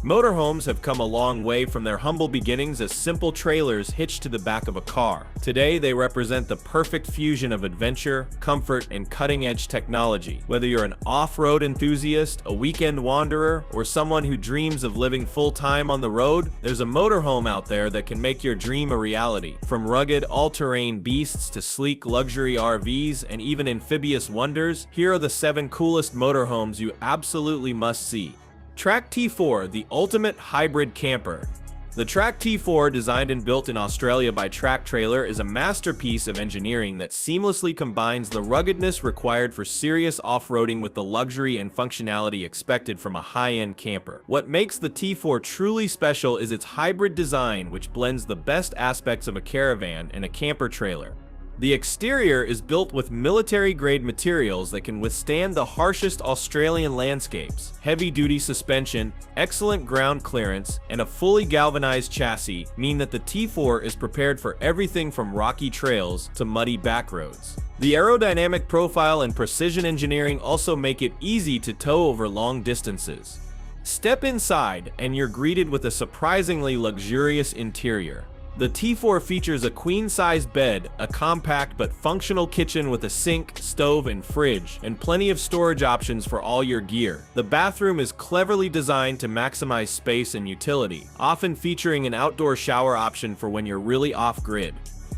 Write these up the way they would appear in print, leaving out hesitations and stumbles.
Motorhomes have come a long way from their humble beginnings as simple trailers hitched to the back of a car. Today, they represent the perfect fusion of adventure, comfort, and cutting-edge technology. Whether you're an off-road enthusiast, a weekend wanderer, or someone who dreams of living full-time on the road, there's a motorhome out there that can make your dream a reality. From rugged, all-terrain beasts to sleek luxury RVs and even amphibious wonders, here are the 7 coolest motorhomes you absolutely must see. Track T4, the ultimate hybrid camper. The Track T4, designed and built in Australia by Track Trailer, is a masterpiece of engineering that seamlessly combines the ruggedness required for serious off-roading with the luxury and functionality expected from a high-end camper. What makes the T4 truly special is its hybrid design, which blends the best aspects of a caravan and a camper trailer. The exterior is built with military-grade materials that can withstand the harshest Australian landscapes. Heavy-duty suspension, excellent ground clearance, and a fully galvanized chassis mean that the T4 is prepared for everything from rocky trails to muddy back roads. The aerodynamic profile and precision engineering also make it easy to tow over long distances. Step inside, and you're greeted with a surprisingly luxurious interior. The T4 features a queen-size bed, a compact but functional kitchen with a sink, stove, and fridge, and plenty of storage options for all your gear. The bathroom is cleverly designed to maximize space and utility, often featuring an outdoor shower option for when you're really off-grid.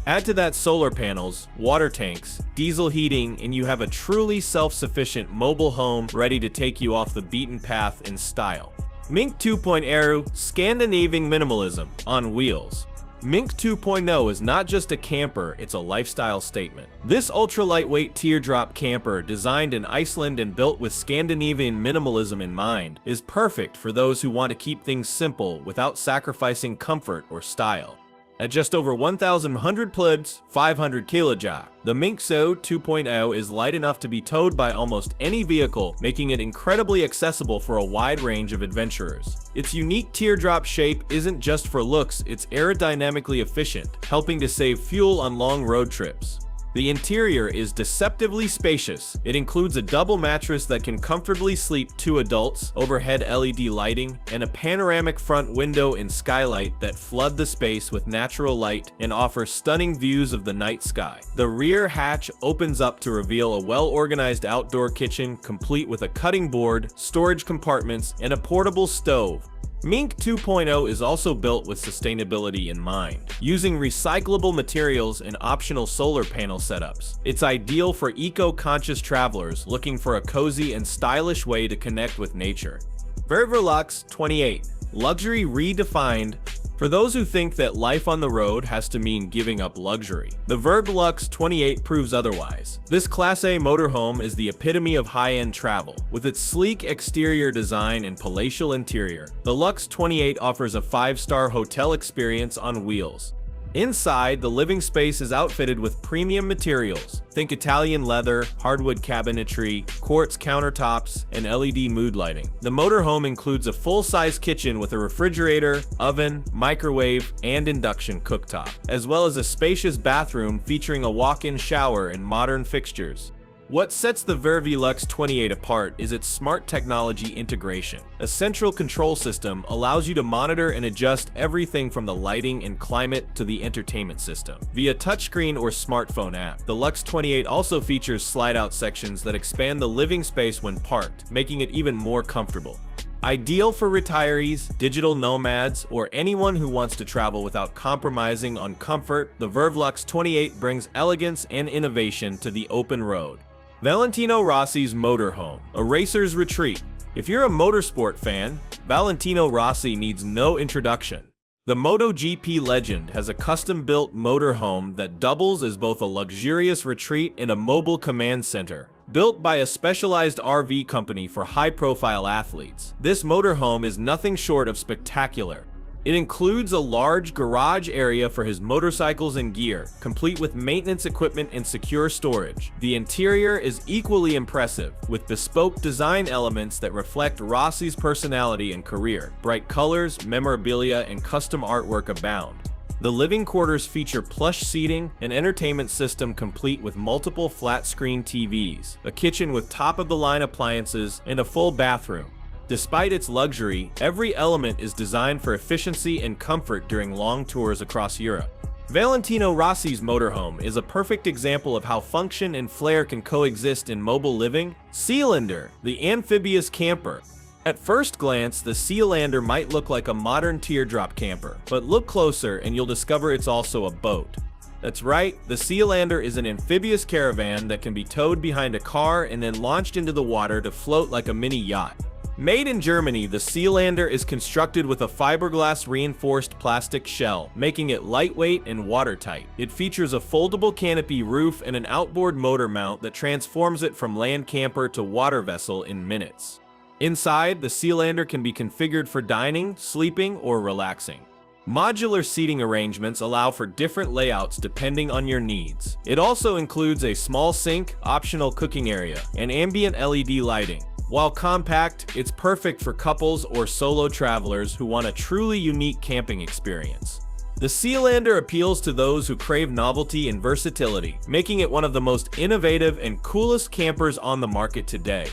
Add to that solar panels, water tanks, diesel heating, and you have a truly self-sufficient mobile home ready to take you off the beaten path in style. Mink 2.0 Scandinavian Minimalism on wheels. Mink 2.0 is not just a camper, it's a lifestyle statement. This ultra-lightweight teardrop camper, designed in Iceland and built with Scandinavian minimalism in mind, is perfect for those who want to keep things simple without sacrificing comfort or style. At just over 1,100 plds, 500 kg, the Mink 2.0 is light enough to be towed by almost any vehicle, making it incredibly accessible for a wide range of adventurers. Its unique teardrop shape isn't just for looks, it's aerodynamically efficient, helping to save fuel on long road trips. The interior is deceptively spacious. It includes a double mattress that can comfortably sleep 2 adults, overhead LED lighting, and a panoramic front window and skylight that flood the space with natural light and offer stunning views of the night sky. The rear hatch opens up to reveal a well-organized outdoor kitchen complete with a cutting board, storage compartments, and a portable stove. Mink 2.0 is also built with sustainability in mind, using recyclable materials and optional solar panel setups. It's ideal for eco-conscious travelers looking for a cozy and stylish way to connect with nature. Verve Lux 28 Luxury Redefined. For those who think that life on the road has to mean giving up luxury, the Verve Lux 28 proves otherwise. This Class A motorhome is the epitome of high-end travel. With its sleek exterior design and palatial interior, the Lux 28 offers a 5-star hotel experience on wheels. Inside, the living space is outfitted with premium materials. Think Italian leather, hardwood cabinetry, quartz countertops, and LED mood lighting. The motorhome includes a full-size kitchen with a refrigerator, oven, microwave, and induction cooktop, as well as a spacious bathroom featuring a walk-in shower and modern fixtures. What sets the Verve Lux 28 apart is its smart technology integration. A central control system allows you to monitor and adjust everything from the lighting and climate to the entertainment system via touchscreen or smartphone app. The Lux 28 also features slide-out sections that expand the living space when parked, making it even more comfortable. Ideal for retirees, digital nomads, or anyone who wants to travel without compromising on comfort, the Verve Lux 28 brings elegance and innovation to the open road. Valentino Rossi's Motorhome, a racer's retreat. If you're a motorsport fan, Valentino Rossi needs no introduction. The MotoGP legend has a custom-built motorhome that doubles as both a luxurious retreat and a mobile command center. Built by a specialized RV company for high-profile athletes, this motorhome is nothing short of spectacular. It includes a large garage area for his motorcycles and gear, complete with maintenance equipment and secure storage. The interior is equally impressive, with bespoke design elements that reflect Rossi's personality and career. Bright colors, memorabilia, and custom artwork abound. The living quarters feature plush seating, an entertainment system complete with multiple flat-screen TVs, a kitchen with top-of-the-line appliances, and a full bathroom. Despite its luxury, every element is designed for efficiency and comfort during long tours across Europe. Valentino Rossi's motorhome is a perfect example of how function and flair can coexist in mobile living. Sealander, the amphibious camper. At first glance, the Sealander might look like a modern teardrop camper, but look closer and you'll discover it's also a boat. That's right, the Sealander is an amphibious caravan that can be towed behind a car and then launched into the water to float like a mini yacht. Made in Germany, the Sealander is constructed with a fiberglass reinforced plastic shell, making it lightweight and watertight. It features a foldable canopy roof and an outboard motor mount that transforms it from land camper to water vessel in minutes. Inside, the Sealander can be configured for dining, sleeping, or relaxing. Modular seating arrangements allow for different layouts depending on your needs. It also includes a small sink, optional cooking area, and ambient LED lighting. While compact, it's perfect for couples or solo travelers who want a truly unique camping experience. The Sealander appeals to those who crave novelty and versatility, making it one of the most innovative and coolest campers on the market today.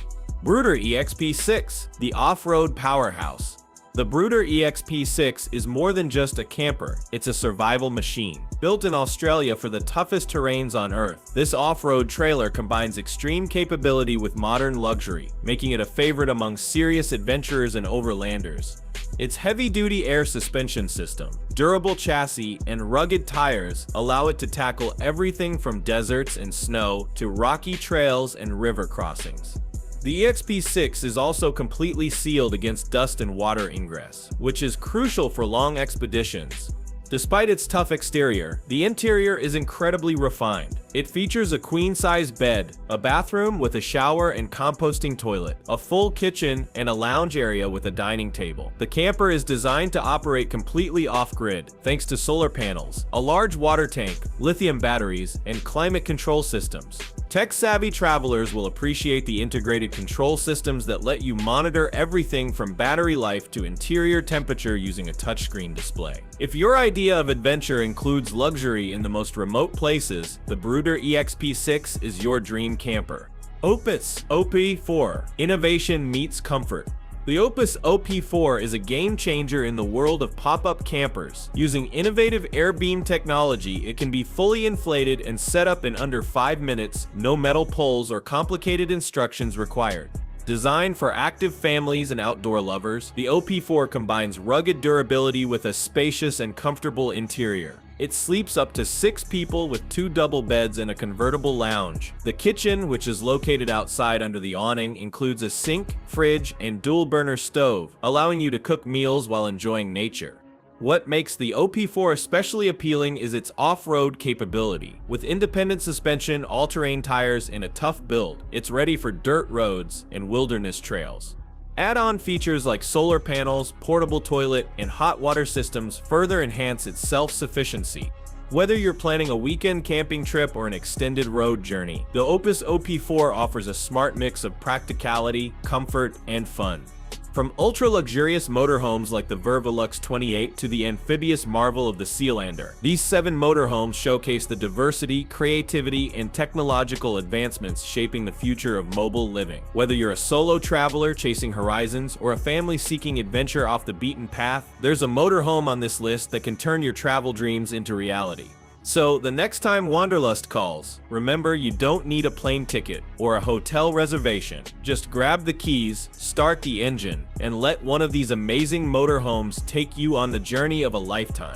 Bruder EXP-6, the off-road powerhouse. The Bruder EXP-6 is more than just a camper, it's a survival machine. Built in Australia for the toughest terrains on Earth, this off-road trailer combines extreme capability with modern luxury, making it a favorite among serious adventurers and overlanders. Its heavy-duty air suspension system, durable chassis, and rugged tires allow it to tackle everything from deserts and snow to rocky trails and river crossings. The EXP-6 is also completely sealed against dust and water ingress, which is crucial for long expeditions. Despite its tough exterior, the interior is incredibly refined. It features a queen-size bed, a bathroom with a shower and composting toilet, a full kitchen, and a lounge area with a dining table. The camper is designed to operate completely off-grid, thanks to solar panels, a large water tank, lithium batteries, and climate control systems. Tech-savvy travelers will appreciate the integrated control systems that let you monitor everything from battery life to interior temperature using a touchscreen display. If your idea of adventure includes luxury in the most remote places, the Bruder EXP-6 is your dream camper. Opus OP4. Innovation meets comfort. The Opus OP4 is a game changer in the world of pop-up campers. Using innovative air beam technology, it can be fully inflated and set up in under 5 minutes, no metal poles or complicated instructions required. Designed for active families and outdoor lovers, the OP4 combines rugged durability with a spacious and comfortable interior. It sleeps up to 6 people with 2 double beds and a convertible lounge. The kitchen, which is located outside under the awning, includes a sink, fridge, and dual-burner stove, allowing you to cook meals while enjoying nature. What makes the OP4 especially appealing is its off-road capability. With independent suspension, all-terrain tires, and a tough build, it's ready for dirt roads and wilderness trails. Add-on features like solar panels, portable toilet, and hot water systems further enhance its self-sufficiency. Whether you're planning a weekend camping trip or an extended road journey, the Opus OP4 offers a smart mix of practicality, comfort, and fun. From ultra-luxurious motorhomes like the Verve Lux 28 to the amphibious marvel of the Sealander, these 7 motorhomes showcase the diversity, creativity, and technological advancements shaping the future of mobile living. Whether you're a solo traveler chasing horizons or a family seeking adventure off the beaten path, there's a motorhome on this list that can turn your travel dreams into reality. So, the next time Wanderlust calls, remember you don't need a plane ticket or a hotel reservation. Just grab the keys, start the engine, and let one of these amazing motorhomes take you on the journey of a lifetime.